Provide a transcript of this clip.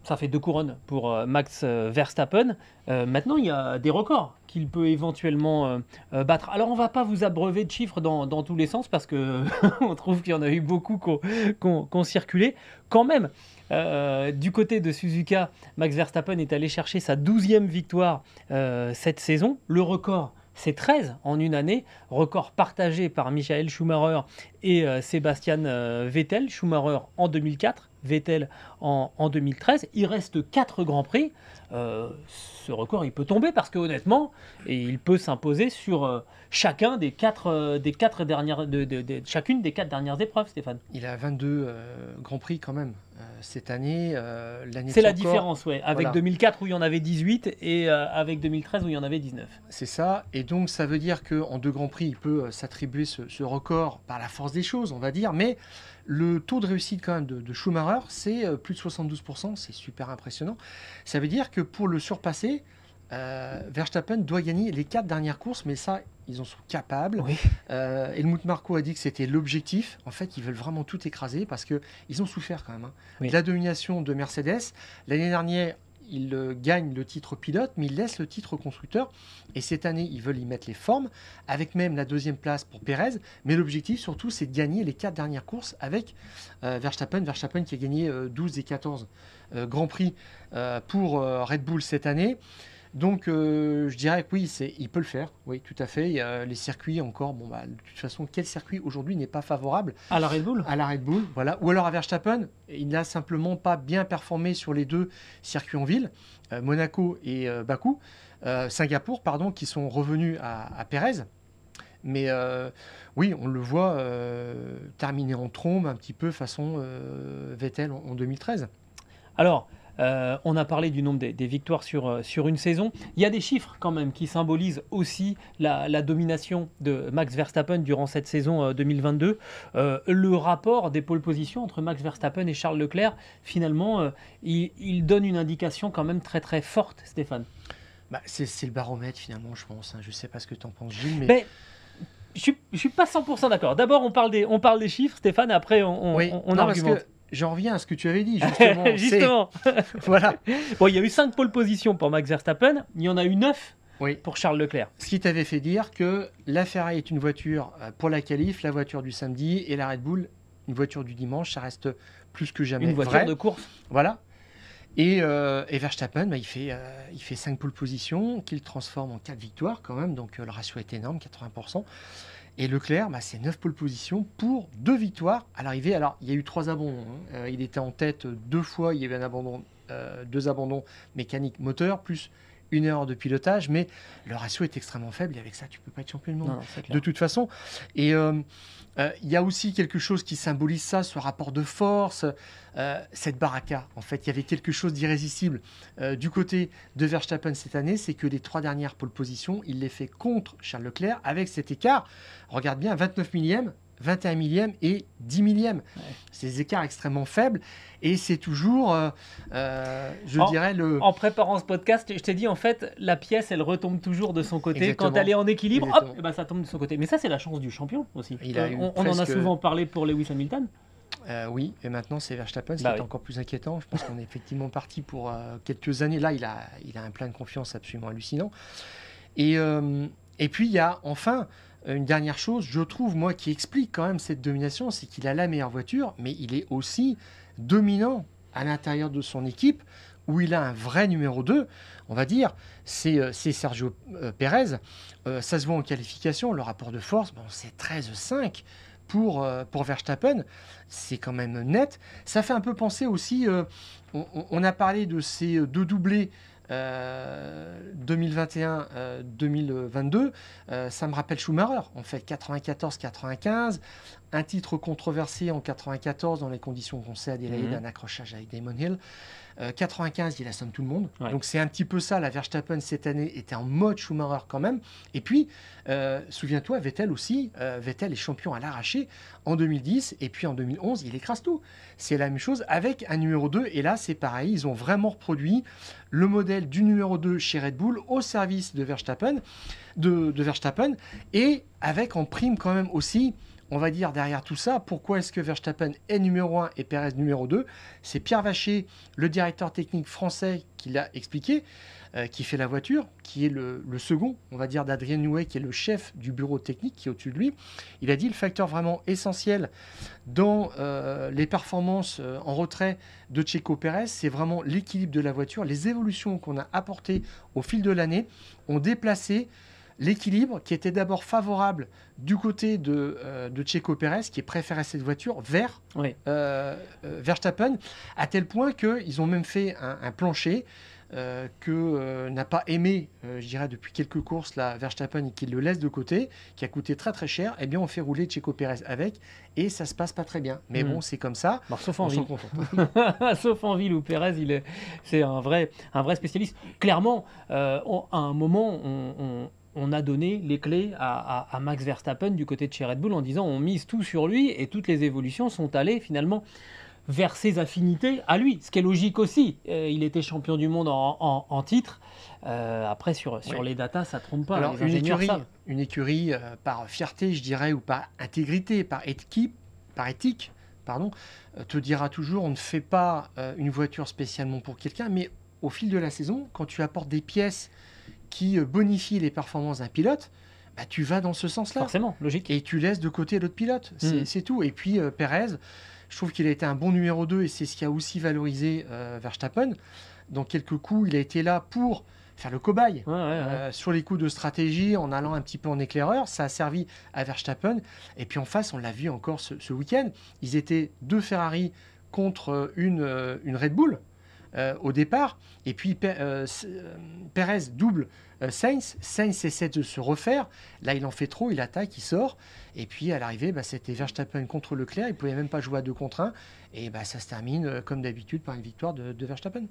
Ça fait 2 couronnes pour Max Verstappen. Maintenant, il y a des records qu'il peut éventuellement battre. Alors, on ne va pas vous abreuver de chiffres dans tous les sens parce que on trouve qu'il y en a eu beaucoup qui ont circulé. Quand même, du côté de Suzuka, Max Verstappen est allé chercher sa 12e victoire cette saison. Le record, c'est 13 en une année, record partagé par Michael Schumacher et Sébastien Vettel. Schumacher en 2004, Vettel en 2013. Il reste 4 Grands Prix. Ce record, il peut tomber parce que honnêtement, il peut s'imposer sur chacune des 4 dernières épreuves, Stéphane. Il a 22 Grands Prix quand même cette année. L'année C'est la encore, différence, ouais, avec voilà. 2004 où il y en avait 18 et avec 2013 où il y en avait 19. C'est ça, et donc ça veut dire qu'en 2 Grands Prix, il peut s'attribuer ce record par la force des choses, on va dire, mais le taux de réussite quand même de Schumacher, c'est plus de 72%, c'est super impressionnant. Ça veut dire que pour le surpasser, Verstappen doit gagner les 4 dernières courses, mais ça, ils en sont capables. Oui. Helmut Marko a dit que c'était l'objectif. En fait, ils veulent vraiment tout écraser parce qu'ils ont souffert quand même. Oui. De la domination de Mercedes. L'année dernière, ils gagnent le titre pilote, mais ils laissent le titre constructeur. Et cette année, ils veulent y mettre les formes, avec même la 2e place pour Pérez. Mais l'objectif, surtout, c'est de gagner les 4 dernières courses avec Verstappen. Verstappen qui a gagné 12 des 14 Grands Prix pour Red Bull cette année. Donc, je dirais que oui, il peut le faire. Oui, tout à fait. Il y a les circuits encore. Bon, de toute façon, quel circuit aujourd'hui n'est pas favorable À la Red Bull. à la Red Bull, voilà. Ou alors à Verstappen, il n'a simplement pas bien performé sur les 2 circuits en ville, Monaco et Bakou, Singapour, pardon, qui sont revenus à Pérez. Mais oui, on le voit terminer en trombe un petit peu façon Vettel en 2013. Alors, on a parlé du nombre des victoires sur une saison. Il y a des chiffres quand même qui symbolisent aussi la domination de Max Verstappen durant cette saison 2022. Le rapport des pole positions entre Max Verstappen et Charles Leclerc, finalement, il donne une indication quand même très très forte, Stéphane. C'est le baromètre finalement, je pense. Je ne sais pas ce que tu en penses, Gilles, mais... Ben, je ne suis pas 100% d'accord. D'abord, on parle des chiffres, Stéphane, et après on argumente. Parce que j'en reviens à ce que tu avais dit, justement. Justement. Voilà. Bon, il y a eu 5 pole positions pour Max Verstappen, il y en a eu 9 pour Charles Leclerc. Ce qui t'avait fait dire que la Ferrari est une voiture pour la qualif, la voiture du samedi, et la Red Bull, une voiture du dimanche, ça reste plus que jamais une voiture vrai. de course. Voilà. Et Verstappen, il fait 5 pole positions, qu'il transforme en 4 victoires quand même, donc le ratio est énorme, 80%. Et Leclerc, c'est 9 pole positions pour 2 victoires à l'arrivée. Alors, il y a eu 3 abandons. Il était en tête 2 fois, il y avait un abandon, 2 abandons mécaniques moteurs, plus une erreur de pilotage, mais le ratio est extrêmement faible et avec ça, tu ne peux pas être champion du monde. Non, c'est clair. De toute façon. Et il y a aussi quelque chose qui symbolise ça, ce rapport de force, cette baraka. En fait, il y avait quelque chose d'irrésistible du côté de Verstappen cette année, c'est que les 3 dernières pole positions, il les fait contre Charles Leclerc avec cet écart. Regarde bien, 29 millièmes, 21 millièmes et 10 millièmes. Ouais. C'est des écarts extrêmement faibles et c'est toujours, dirais, le... En préparant ce podcast, je t'ai dit, en fait, la pièce, elle retombe toujours de son côté. Exactement. Quand elle est en équilibre, Exactement. hop, ça tombe de son côté. Mais ça, c'est la chance du champion aussi. On en a souvent parlé pour Lewis Hamilton. Oui, et maintenant c'est Verstappen, c'est encore plus inquiétant. Je pense qu'on est effectivement parti pour quelques années. Là, il a un plein de confiance absolument hallucinant. Et puis, il y a enfin... Une dernière chose, je trouve, moi, qui explique quand même cette domination, c'est qu'il a la meilleure voiture, mais il est aussi dominant à l'intérieur de son équipe, où il a un vrai numéro 2, on va dire, c'est Sergio Pérez. Ça se voit en qualification, le rapport de force, c'est 13-5 pour Verstappen, c'est quand même net. Ça fait un peu penser aussi, on a parlé de ces 2 doublés 2021-2022, ça me rappelle Schumacher, en fait, 94-95, un titre controversé en 94 dans les conditions qu'on sait à Adélaïde, un accrochage avec Damon Hill. 95, il assomme tout le monde. Ouais. Donc c'est un petit peu ça, la Verstappen cette année était en mode Schumacher quand même. Et puis, souviens-toi, Vettel aussi, Vettel est champion à l'arraché en 2010 et puis en 2011, il écrase tout. C'est la même chose avec un numéro 2 et là c'est pareil, ils ont vraiment reproduit le modèle du numéro 2 chez Red Bull au service de Verstappen, de Verstappen et avec en prime quand même aussi on va dire, derrière tout ça, pourquoi est-ce que Verstappen est numéro 1 et Perez numéro 2? C'est Pierre Vacher, le directeur technique français, qui l'a expliqué, qui fait la voiture, qui est le second, on va dire, d'Adrien Newey, qui est le chef du bureau technique, qui est au-dessus de lui. Il a dit le facteur vraiment essentiel dans les performances en retrait de Checo Pérez, c'est vraiment l'équilibre de la voiture. Les évolutions qu'on a apportées au fil de l'année ont déplacé l'équilibre qui était d'abord favorable du côté de Checo Pérez, qui préférait cette voiture, vers Verstappen, à tel point qu'ils ont même fait un plancher que n'a pas aimé, je dirais, depuis quelques courses, là, Verstappen, et qu'il le laisse de côté, qui a coûté très très cher. Eh bien, on fait rouler Checo Pérez avec, et ça se passe pas très bien. Mais bon, c'est comme ça. Bon, sauf en ville. Sauf en ville où Pérez, c'est un vrai spécialiste. Clairement, à un moment, on a donné les clés à Max Verstappen du côté de chez Red Bull en disant on mise tout sur lui, et toutes les évolutions sont allées finalement vers ses affinités à lui, ce qui est logique aussi. Il était champion du monde en titre. Après, sur les datas, ça ne trompe pas. Alors, une écurie par fierté, je dirais, ou par intégrité, par éthique, te dira toujours on ne fait pas une voiture spécialement pour quelqu'un, mais au fil de la saison, quand tu apportes des pièces qui bonifient les performances d'un pilote, bah, tu vas dans ce sens-là. Forcément, logique. Et tu laisses de côté l'autre pilote, c'est tout. Et puis Pérez, je trouve qu'il a été un bon numéro 2 et c'est ce qui a aussi valorisé Verstappen. Dans quelques coups, il a été là pour faire le cobaye sur les coups de stratégie, en allant un petit peu en éclaireur. Ça a servi à Verstappen. Et puis en face, on l'a vu encore ce week-end, ils étaient 2 Ferrari contre une Red Bull au départ. Et puis Pérez double Sainz. Sainz essaie de se refaire. Là, il en fait trop, il attaque, il sort. Et puis à l'arrivée, c'était Verstappen contre Leclerc. Il ne pouvait même pas jouer à 2 contre 1. Et ça se termine, comme d'habitude, par une victoire de Verstappen.